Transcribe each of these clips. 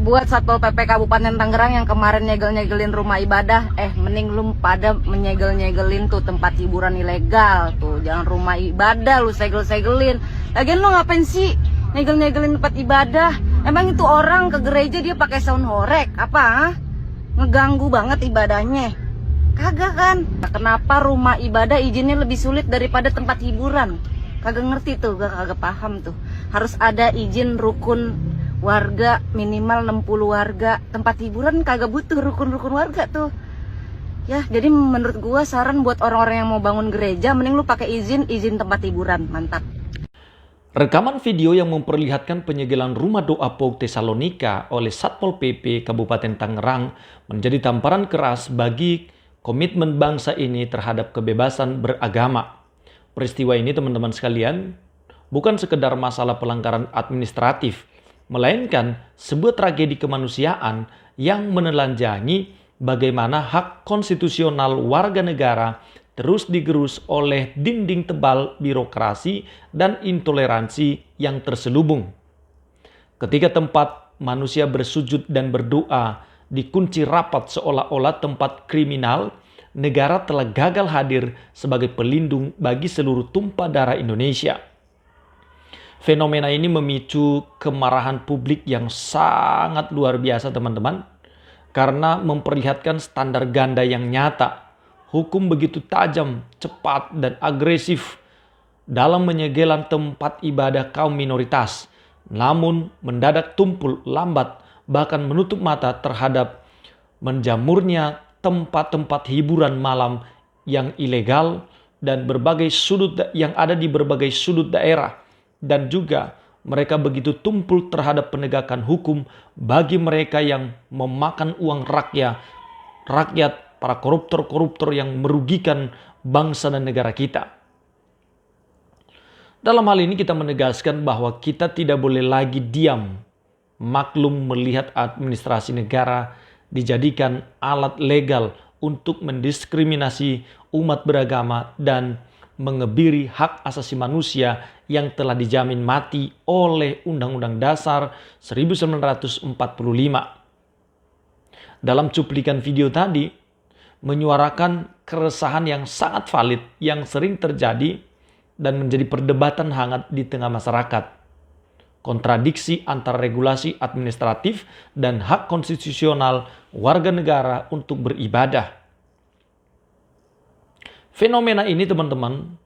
buat Satpol PP Kabupaten Tangerang yang kemarin nyegel-nyegelin rumah ibadah, mending lu pada menyegel-nyegelin tuh tempat hiburan ilegal tuh. Jangan rumah ibadah lu segel-segelin. Lagian lu ngapain sih nyegel-nyegelin tempat ibadah? Emang itu orang ke gereja dia pakai sound horek apa? Ha? Ngeganggu banget ibadahnya. Kagak kan? Nah, kenapa rumah ibadah izinnya lebih sulit daripada tempat hiburan? Kagak ngerti tuh, kagak paham tuh. Harus ada izin rukun warga minimal 60 warga. Tempat hiburan kagak butuh rukun-rukun warga tuh. Ya, jadi menurut gua saran buat orang-orang yang mau bangun gereja mending lu pakai izin tempat hiburan. Mantap. Rekaman video yang memperlihatkan penyegelan rumah doa POG Tesalonika oleh Satpol PP Kabupaten Tangerang menjadi tamparan keras bagi komitmen bangsa ini terhadap kebebasan beragama. Peristiwa ini teman-teman sekalian bukan sekedar masalah pelanggaran administratif, melainkan sebuah tragedi kemanusiaan yang menelanjangi bagaimana hak konstitusional warga negara terus digerus oleh dinding tebal birokrasi dan intoleransi yang terselubung. Ketika tempat manusia bersujud dan berdoa dikunci rapat seolah-olah tempat kriminal, negara telah gagal hadir sebagai pelindung bagi seluruh tumpah darah Indonesia. Fenomena ini memicu kemarahan publik yang sangat luar biasa teman-teman, karena memperlihatkan standar ganda yang nyata. Hukum begitu tajam, cepat, dan agresif dalam penyegelan tempat ibadah kaum minoritas, namun mendadak tumpul, lambat, bahkan menutup mata terhadap menjamurnya tempat-tempat hiburan malam yang ilegal dan berbagai sudut yang ada di berbagai sudut daerah, dan juga mereka begitu tumpul terhadap penegakan hukum bagi mereka yang memakan uang rakyat, para koruptor-koruptor yang merugikan bangsa dan negara kita. Dalam hal ini kita menegaskan bahwa kita tidak boleh lagi diam, maklum melihat administrasi negara dijadikan alat legal untuk mendiskriminasi umat beragama dan mengebiri hak asasi manusia yang telah dijamin mati oleh Undang-Undang Dasar 1945. Dalam cuplikan video tadi, menyuarakan keresahan yang sangat valid yang sering terjadi dan menjadi perdebatan hangat di tengah masyarakat. Kontradiksi antara regulasi administratif dan hak konstitusional warga negara untuk beribadah. Fenomena ini teman-teman,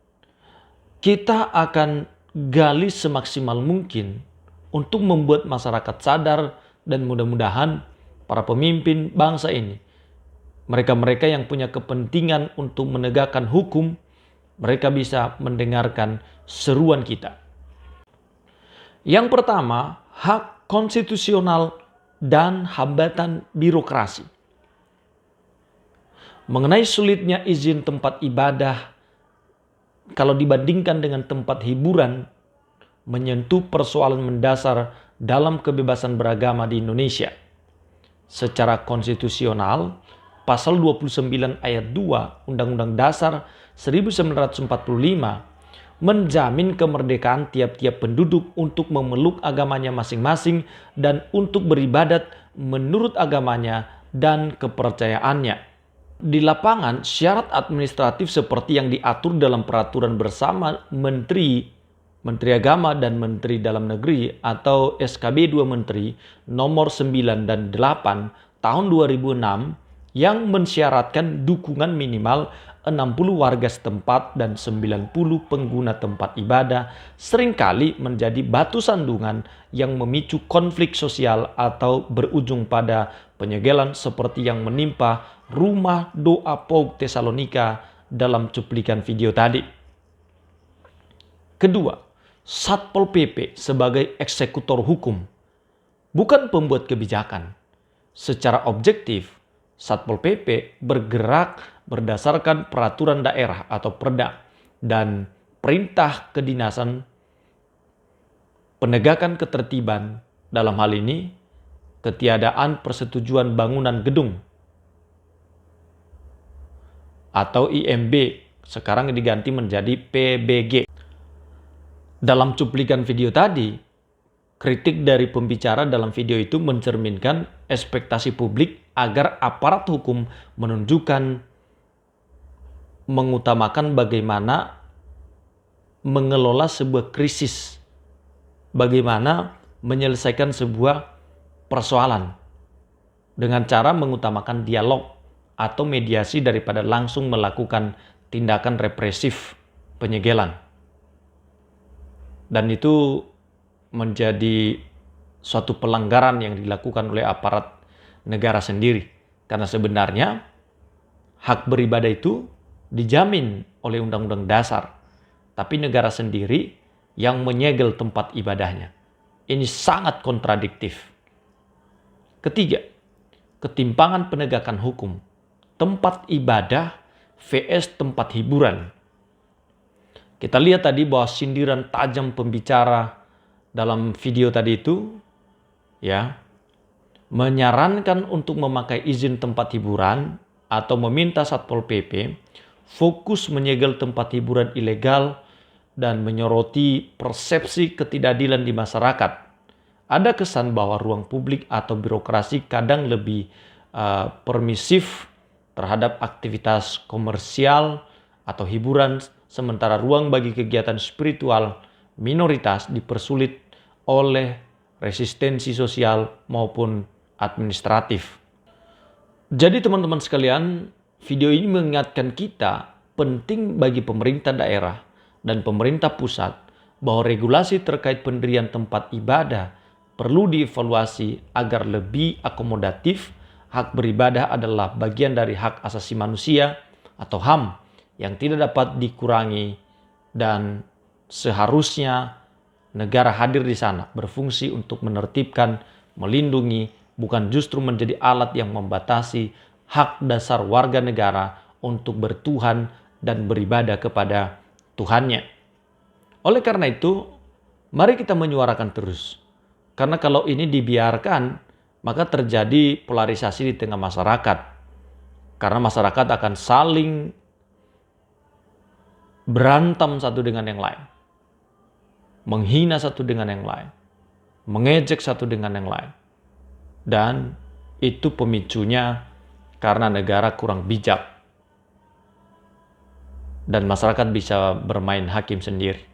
kita akan gali semaksimal mungkin untuk membuat masyarakat sadar dan mudah-mudahan para pemimpin bangsa ini, mereka-mereka yang punya kepentingan untuk menegakkan hukum, mereka bisa mendengarkan seruan kita. Yang pertama, hak konstitusional dan hambatan birokrasi. Mengenai sulitnya izin tempat ibadah, kalau dibandingkan dengan tempat hiburan, menyentuh persoalan mendasar dalam kebebasan beragama di Indonesia. Secara konstitusional, Pasal 29 ayat 2 Undang-Undang Dasar 1945 menjamin kemerdekaan tiap-tiap penduduk untuk memeluk agamanya masing-masing dan untuk beribadat menurut agamanya dan kepercayaannya. Di lapangan, syarat administratif seperti yang diatur dalam peraturan bersama Menteri Agama dan Menteri Dalam Negeri atau SKB 2 Menteri nomor 9 dan 8 tahun 2006 yang mensyaratkan dukungan minimal 60 warga setempat dan 90 pengguna tempat ibadah seringkali menjadi batu sandungan yang memicu konflik sosial atau berujung pada penyegelan seperti yang menimpa rumah doa POG Tesalonika dalam cuplikan video tadi. Kedua, Satpol PP sebagai eksekutor hukum, bukan pembuat kebijakan. Secara objektif, Satpol PP bergerak berdasarkan peraturan daerah atau perda dan perintah kedinasan penegakan ketertiban, dalam hal ini ketiadaan persetujuan bangunan gedung atau IMB, sekarang diganti menjadi PBG. Dalam cuplikan video tadi, Kritik dari pembicara dalam video itu mencerminkan ekspektasi publik agar aparat hukum menunjukkan mengutamakan bagaimana mengelola sebuah krisis, bagaimana menyelesaikan sebuah persoalan dengan cara mengutamakan dialog atau mediasi daripada langsung melakukan tindakan represif penyegelan. Dan itu menjadi suatu pelanggaran yang dilakukan oleh aparat negara sendiri. Karena sebenarnya hak beribadah itu dijamin oleh Undang-Undang Dasar. Tapi negara sendiri yang menyegel tempat ibadahnya. Ini sangat kontradiktif. Ketiga, ketimpangan penegakan hukum. Tempat ibadah vs tempat hiburan. Kita lihat tadi bahwa sindiran tajam pembicara dalam video tadi itu ya menyarankan untuk memakai izin tempat hiburan atau meminta Satpol PP fokus menyegel tempat hiburan ilegal dan menyoroti persepsi ketidakadilan di masyarakat. Ada kesan bahwa ruang publik atau birokrasi kadang lebih permisif terhadap aktivitas komersial atau hiburan, sementara ruang bagi kegiatan spiritual minoritas dipersulit oleh resistensi sosial maupun administratif. Jadi teman-teman sekalian, video ini mengingatkan kita penting bagi pemerintah daerah dan pemerintah pusat bahwa regulasi terkait pendirian tempat ibadah perlu dievaluasi agar lebih akomodatif. Hak beribadah adalah bagian dari hak asasi manusia atau HAM yang tidak dapat dikurangi dan seharusnya negara hadir di sana berfungsi untuk menertibkan, melindungi, bukan justru menjadi alat yang membatasi hak dasar warga negara untuk bertuhan dan beribadah kepada Tuhannya. Oleh karena itu, mari kita menyuarakan terus. Karena kalau ini dibiarkan, maka terjadi polarisasi di tengah masyarakat. Karena masyarakat akan saling berantem satu dengan yang lain. Menghina satu dengan yang lain. Mengejek satu dengan yang lain. Dan itu pemicunya karena negara kurang bijak. Dan masyarakat bisa bermain hakim sendiri.